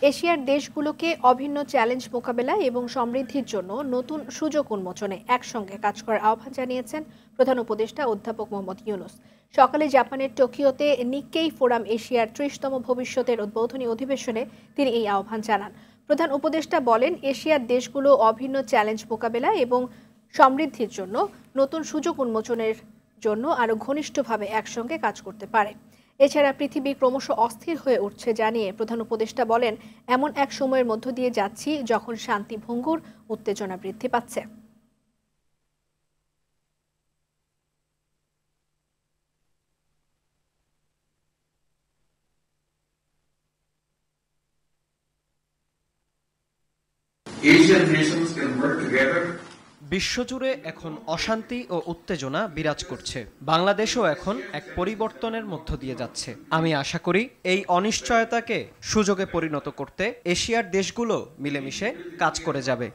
এশিয়ার দেশগুলোকে অভিন্ন চ্যালেঞ্জ মোকাবেলা এবং সমৃদ্ধির জন্য নতুন সুযোগ উন্মোচনে একসঙ্গে কাজ করার আহ্বান জানিয়েছেন প্রধান উপদেষ্টা অধ্যাপক মোহাম্মদ ইউনূস। সকালে জাপানের টোকিওতে নিক্কেই ফোরাম এশিয়ার ৩০তম ভবিষ্যতের উদ্বোধনী অধিবেশনে তিনি এই আহ্বান জানান। প্রধান উপদেষ্টা বলেন, এশিয়ার দেশগুলো অভিন্ন চ্যালেঞ্জ মোকাবেলা এবং সমৃদ্ধির জন্য নতুন সুযোগ উন্মোচনের জন্য আরও ঘনিষ্ঠভাবে একসঙ্গে কাজ করতে পারে। এছাড়া পৃথিবী ক্রমশ অস্থির হয়ে উঠছে জানিয়ে প্রধান উপদেষ্টা বলেন, এমন এক সময়ের মধ্য দিয়ে যাচ্ছি যখন শান্তি ভঙ্গুর, উত্তেজনা বৃদ্ধি পাচ্ছে। Asian nations can work together. বিশ্বজুড়ে এখন অশান্তি ও উত্তেজনা বিরাজ করছে। বাংলাদেশও এখন এক পরিবর্তনের মধ্য দিয়ে যাচ্ছে। আমি আশা করি এই অনিশ্চয়তাকে সুযোগে পরিণত করতে এশিয়ার দেশগুলো মিলেমিশে কাজ করে যাবে।